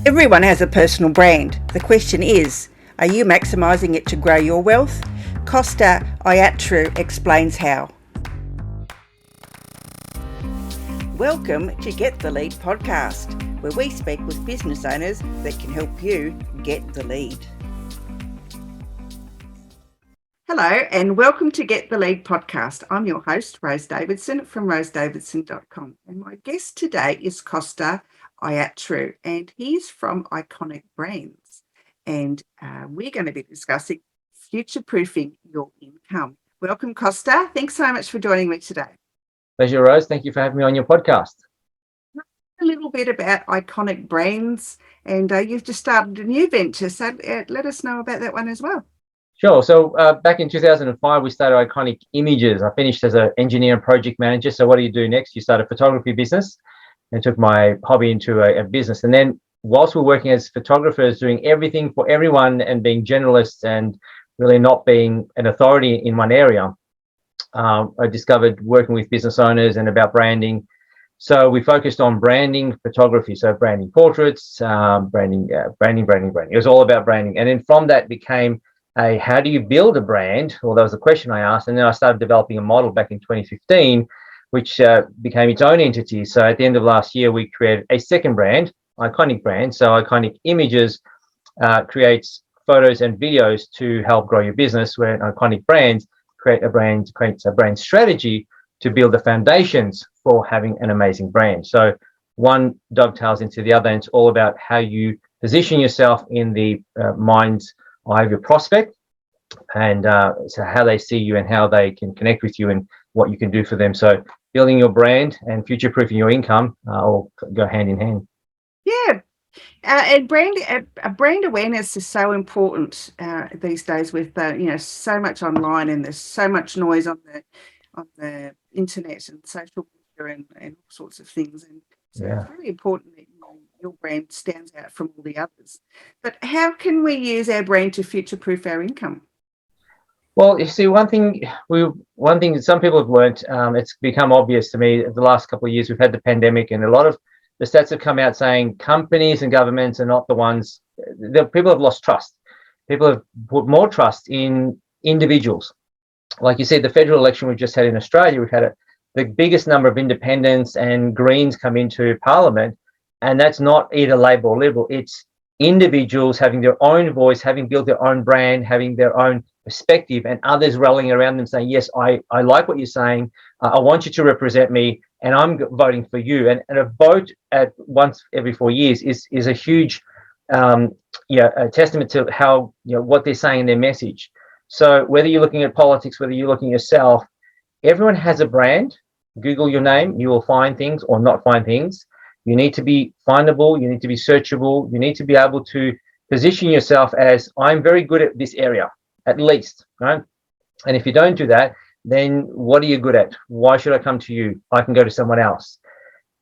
Everyone has a personal brand. The question is, are you maximising it to grow your wealth? Kosta Iatrou explains how. Welcome to Get the Lead podcast, where we speak with business owners that can help you get the lead. Hello and welcome to Get the Lead podcast. I'm your host, Rose Davidson from rosedavidson.com. And my guest today is Kosta Iatrou, and he's from Iconic Brands. And we're going to be discussing future-proofing your income. Welcome, Kosta. Thanks so much for joining me today. Pleasure, Rose. Thank you for having me on your podcast. A little bit about Iconic Brands, and you've just started a new venture, so let us know about that one as well. Sure. So back in 2005, we started Iconic Images. I finished as an engineer and project manager. So what do you do next? You start a photography business, and took my hobby into a business. And then whilst we're working as photographers, doing everything for everyone and being generalists and really not being an authority in one area, I discovered working with business owners and about branding. So we focused on branding photography, so branding portraits, branding. It was all about branding. And then from that became how do you build a brand? Well, that was the question I asked. And then I started developing a model back in 2015, which became its own entity. So at the end of last year, we created a second brand, Iconic Brand. So Iconic Images creates photos and videos to help grow your business, where Iconic Brands creates a brand strategy to build the foundations for having an amazing brand. So one dovetails into the other, and it's all about how you position yourself in the mind's eye of your prospect, and so how they see you and how they can connect with you and what you can do for them. So building your brand and future-proofing your income all go hand in hand. Yeah. And brand awareness is so important these days with so much online, and there's so much noise on the internet and social media and all sorts of things, and so It's really important that your brand stands out from all the others. But how can we use our brand to future-proof our income? Well, you see, one thing that some people have learned, it's become obvious to me the last couple of years. We've had the pandemic, and a lot of the stats have come out saying companies and governments are not the ones. People have lost trust. People have put more trust in individuals. Like you said, the federal election we've just had in Australia, we've had the biggest number of independents and Greens come into Parliament, and that's not either Labor or Liberal. It's individuals having their own voice, having built their own brand, having their own perspective, and others rallying around them saying, yes, I like what you're saying. I want you to represent me, and I'm voting for you. And a vote at once every 4 years is a huge a testament to how, what they're saying in their message. So whether you're looking at politics, whether you're looking at yourself, everyone has a brand. Google your name, you will find things or not find things. You need to be findable. You need to be searchable. You need to be able to position yourself as, I'm very good at this area, at least, right? And if you don't do that, then what are you good at? Why should I come to you? I can go to someone else.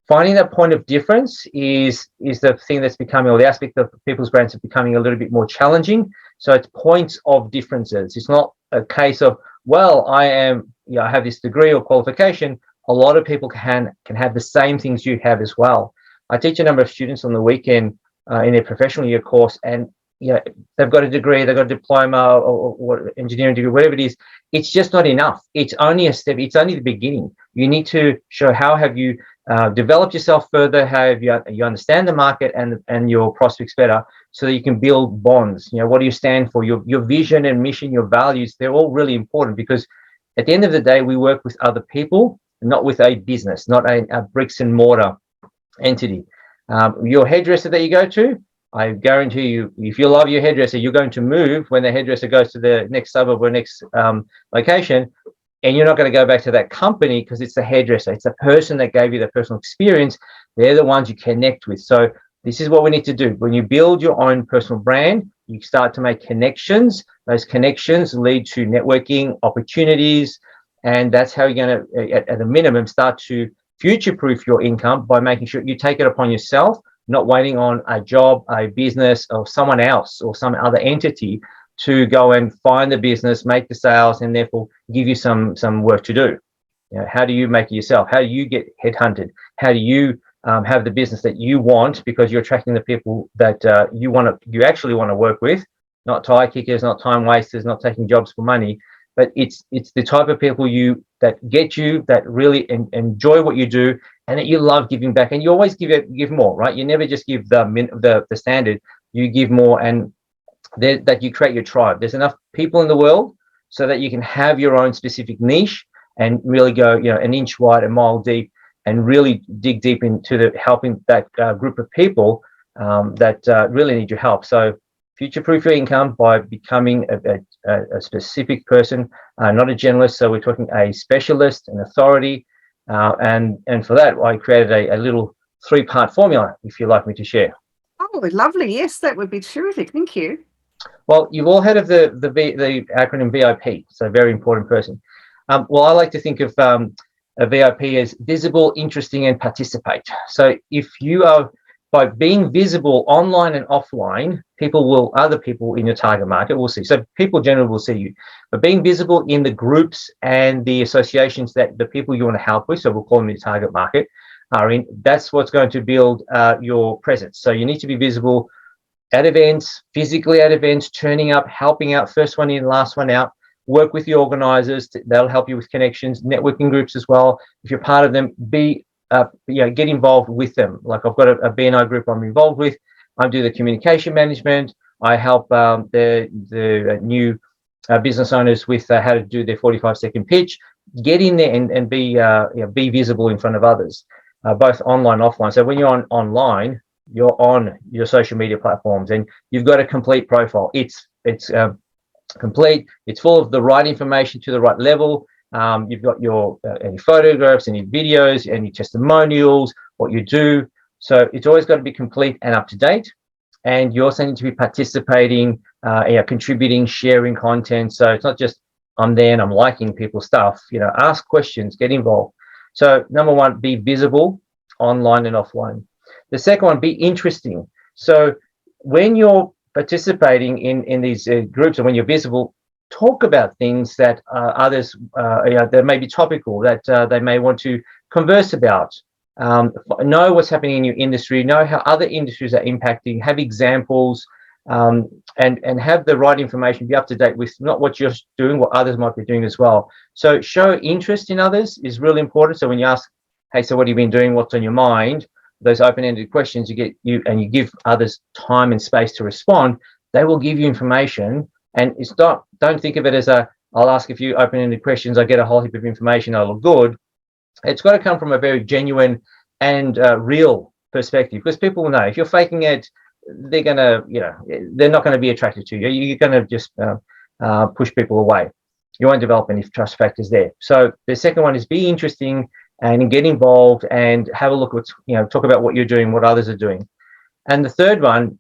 Finding that point of difference is the thing that's becoming, or the aspect of people's brands are becoming a little bit more challenging. So it's points of differences. It's not a case of, well, I have this degree or qualification. A lot of people can have the same things you have as well. I teach a number of students on the weekend in their professional year course, and they've got a degree, they've got a diploma or engineering degree, whatever it is. It's just not enough. It's only a step. It's only the beginning. You need to show how have you developed yourself further, how have you understand the market and your prospects better, so that you can build bonds. What do you stand for? Your vision and mission, your values, they're all really important, because at the end of the day, we work with other people, not with a business, not a bricks and mortar entity. Your hairdresser that you go to, I guarantee you, if you love your hairdresser, you're going to move when the hairdresser goes to the next suburb or next location, and you're not going to go back to that company because it's the hairdresser. It's the person that gave you the personal experience. They're the ones you connect with. So this is what we need to do. When you build your own personal brand, you start to make connections. Those connections lead to networking opportunities, and that's how you're going to, at a minimum, start to future-proof your income by making sure you take it upon yourself, not waiting on a job, a business, or someone else or some other entity to go and find the business, make the sales, and therefore give you some work to do. How do you make it yourself? How do you get headhunted? How do you have the business that you want, because you're attracting the people that you actually want to work with, not tie kickers, not time wasters, not taking jobs for money, but it's the type of people that really enjoy what you do, and that you love giving back, and you always give more, right? You never just give the standard, you give more, and that you create your tribe. There's enough people in the world so that you can have your own specific niche and really go, an inch wide, a mile deep, and really dig deep into helping that group of people that really need your help. So future-proof your income by becoming a specific person, not a generalist. So we're talking a specialist, an authority, and for that, I created a little 3-part formula, if you'd like me to share. Oh, lovely. Yes, that would be terrific. Thank you. Well, you've all heard of the acronym VIP, so very important person. Well, I like to think of a VIP as visible, interesting, and participate. So if you are, by being visible online and offline, other people in your target market will see. So people generally will see you, but being visible in the groups and the associations that the people you want to help with, so we'll call them your target market, are in, that's what's going to build your presence. So you need to be visible at events, physically at events, turning up, helping out, first one in, last one out. Work with the organizers. They'll help you with connections, networking groups as well. If you're part of them, get involved with them. Like I've got a BNI group I'm involved with. I do the communication management. I help the new business owners with how to do their 45-second pitch. Get in there and be visible in front of others, both online and offline. So when you're online, you're on your social media platforms, and you've got a complete profile. It's complete. It's full of the right information to the right level. You've got your any photographs, any videos, any testimonials, what you do. So it's always got to be complete and up to date. And you also need to be participating, contributing, sharing content. So it's not just I'm there and I'm liking people's stuff. Ask questions, get involved. So number one, be visible online and offline. The second one, be interesting. So when you're participating in these groups, and when you're visible, talk about things that others that may be topical, that they may want to converse about. Know what's happening in your industry, know how other industries are impacting, have examples, and have the right information, be up to date with not what you're doing, what others might be doing as well. So show interest in others is really important. So when you ask, hey, so what have you been doing? What's on your mind? Those open-ended questions, you give others time and space to respond. They will give you information, and don't think of it as I'll ask a few open-ended questions, I get a whole heap of information, I look good. It's got to come from a very genuine and real perspective, because people will know if you're faking it, they're not going to be attracted to you. You're going to just push people away. You won't develop any trust factors there. So the second one is be interesting and get involved and have a look at talk about what you're doing, what others are doing. And the third one,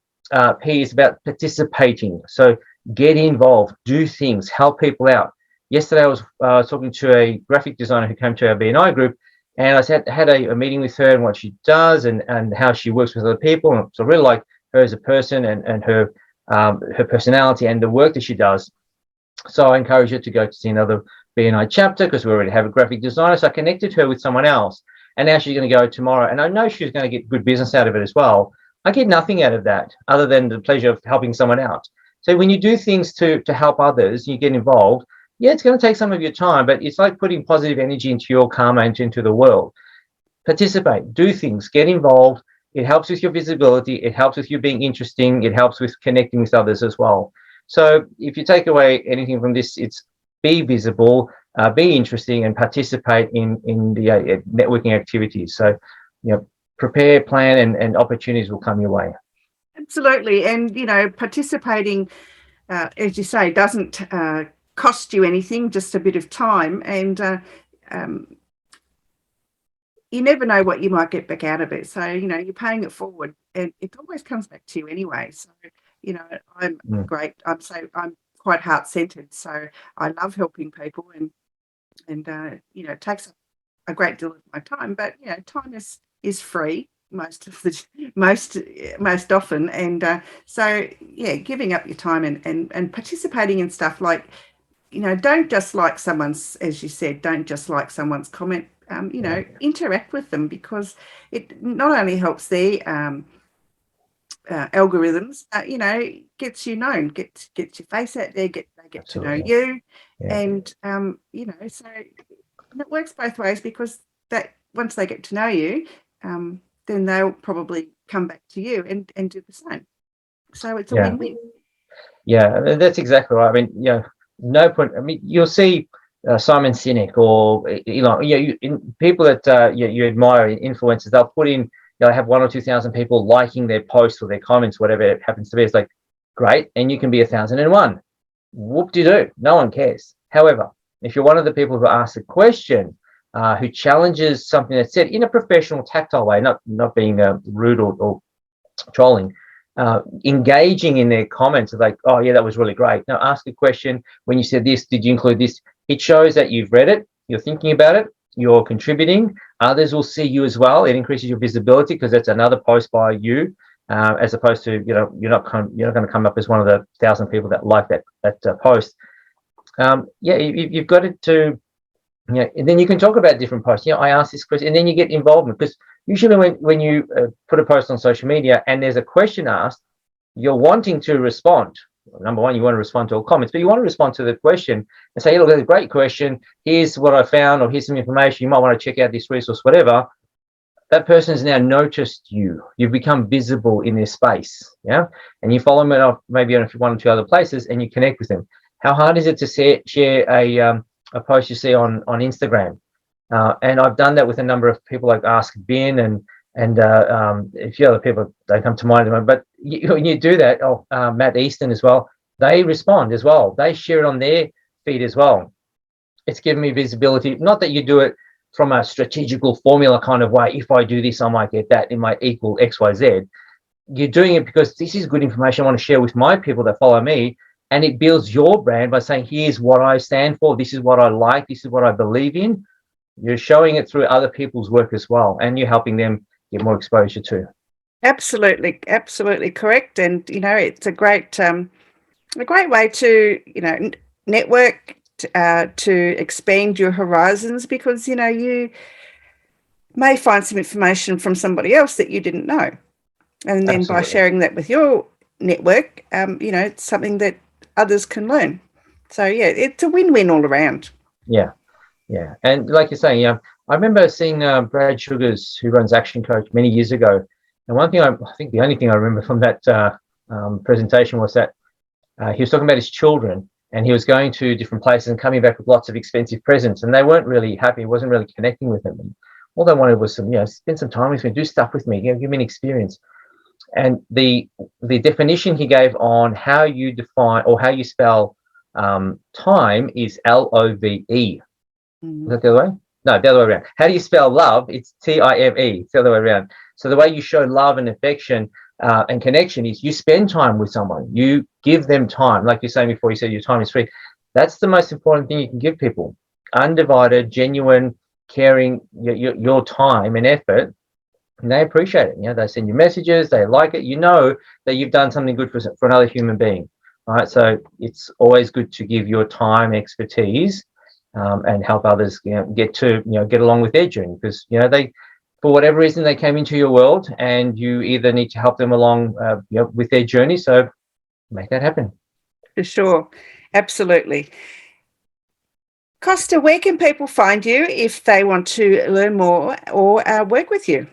P, is about participating. So get involved, do things, help people out. Yesterday I was talking to a graphic designer who came to our BNI group, and I had a meeting with her and what she does and how she works with other people. And so I really like her as a person and her personality and the work that she does. So I encourage her to go to see another BNI chapter, because we already have a graphic designer. So I connected her with someone else, and now she's going to go tomorrow, and I know she's going to get good business out of it as well. I get nothing out of that other than the pleasure of helping someone out. So when you do things to help others, you get involved. Yeah, it's going to take some of your time, but it's like putting positive energy into your karma and into the world. Participate, do things, get involved. It helps with your visibility. It helps with you being interesting. It helps with connecting with others as well. So if you take away anything from this, it's be visible, be interesting, and participate in the networking activities. So, prepare, plan, and opportunities will come your way. Absolutely. And, participating, as you say, doesn't cost you anything, just a bit of time. And you never know what you might get back out of it. So, you're paying it forward, and it always comes back to you anyway. So, I'm great. I'm quite heart-centered. So I love helping people, and it takes up a great deal of my time. But, time is free most often, and so giving up your time and participating in stuff like, don't just like someone's, as you said, don't just like someone's comment, interact with them, because it not only helps their algorithms, gets you known, gets your face out there, they get Absolutely. to know you, Yeah. and so it works both ways, because that once they get to know you, then they'll probably come back to you and do the same. So it's a win-win. Yeah, that's exactly right. I mean, no point. I mean, you'll see Simon Sinek or people that you admire, influencers. They'll put in, have 1,000 or 2,000 people liking their posts or their comments, whatever it happens to be. It's like, great, and you can be 1,001. Whoop-de-doo, no one cares. However, if you're one of the people who asks a question, who challenges something that's said in a professional, tactile way, not being rude or trolling, engaging in their comments, like, oh yeah, that was really great. Now ask a question. When you said this, did you include this? It shows that you've read it, you're thinking about it, you're contributing. Others will see you as well. It increases your visibility, because that's another post by you, as opposed to you're not going to come up as one of the 1,000 people that like that post. You've got it to. And then you can talk about different posts. I asked this question, and then you get involvement, because usually when you put a post on social media and there's a question asked, you're wanting to respond. Number one, you want to respond to all comments, but you want to respond to the question and say, hey, look, that's a great question. Here's what I found, or here's some information. You might want to check out this resource, whatever. That person has now noticed you. You've become visible in their space, and you follow them up maybe on one or two other places, and you connect with them. How hard is it to share a post you see on Instagram? And I've done that with a number of people, like Ask Ben and a few other people don't come to mind. But when you do that, Matt Easton as well, they respond as well. They share it on their feed as well. It's given me visibility. Not that you do it from a strategical formula kind of way. If I do this, I might get that. It might equal X, Y, Z. You're doing it because this is good information I want to share with my people that follow me. And it builds your brand by saying, here's what I stand for. This is what I like. This is what I believe in. You're showing it through other people's work as well, and you're helping them get more exposure too. Absolutely correct. And it's a great way to network, to expand your horizons, because you may find some information from somebody else that you didn't know, and then by sharing that with your network, it's something that others can learn. So it's a win-win all around. Yeah, and like you're saying, I remember seeing Brad Sugars, who runs Action Coach, many years ago. And one thing I think the only thing I remember from that presentation was that he was talking about his children, and he was going to different places and coming back with lots of expensive presents, and they weren't really happy. He wasn't really connecting with them. And all they wanted was spend some time with me, do stuff with me, give me an experience. And the definition he gave on how you define or how you spell time is LOVE. Is that the other way? No, the other way around. How do you spell love? It's TIME. It's the other way around. So the way you show love and affection and connection is you spend time with someone. You give them time. Like you're saying before, you said your time is free. That's the most important thing you can give people. Undivided, genuine, caring, your time and effort. And they appreciate it. They send you messages. They like it. You know that you've done something good for another human being. Right? So it's always good to give your time, expertise, and help others get along with their journey, because they, for whatever reason, they came into your world, and you either need to help them along with their journey. So make that happen. For sure, absolutely. Kosta, where can people find you if they want to learn more or work with you?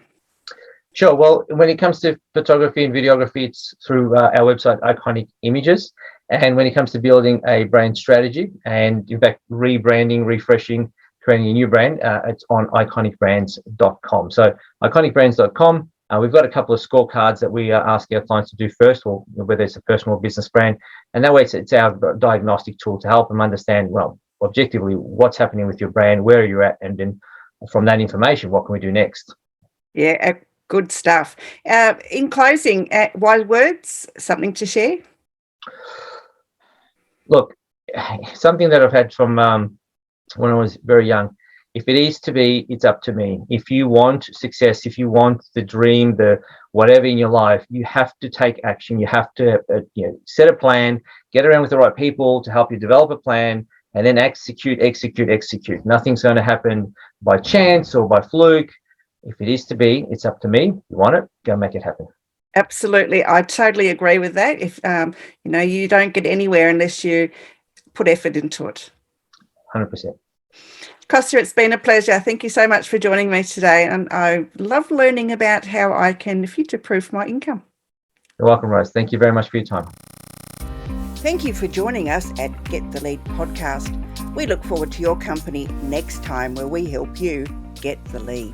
Sure. Well, when it comes to photography and videography, it's through our website, Iconic Images. And when it comes to building a brand strategy and, in fact, rebranding, refreshing, creating a new brand, it's on iconicbrands.com. So iconicbrands.com, we've got a couple of scorecards that we ask our clients to do first, or whether it's a personal or business brand. And that way it's our diagnostic tool to help them understand, well, objectively, what's happening with your brand, where are you at, and then from that information, what can we do next? Yeah, good stuff. In closing, wise words, something to share? Look, something that I've had from when I was very young, if it is to be, it's up to me. If you want success, if you want the dream, the whatever in your life, you have to take action. You have to set a plan, get around with the right people to help you develop a plan, and then execute. Nothing's going to happen by chance or by fluke. If it is to be, it's up to me. You want it, go make it happen. Absolutely. I totally agree with that. If, you don't get anywhere unless you put effort into it. 100%. Kosta, it's been a pleasure. Thank you so much for joining me today. And I love learning about how I can future-proof my income. You're welcome, Rose. Thank you very much for your time. Thank you for joining us at Get the Lead podcast. We look forward to your company next time, where we help you get the lead.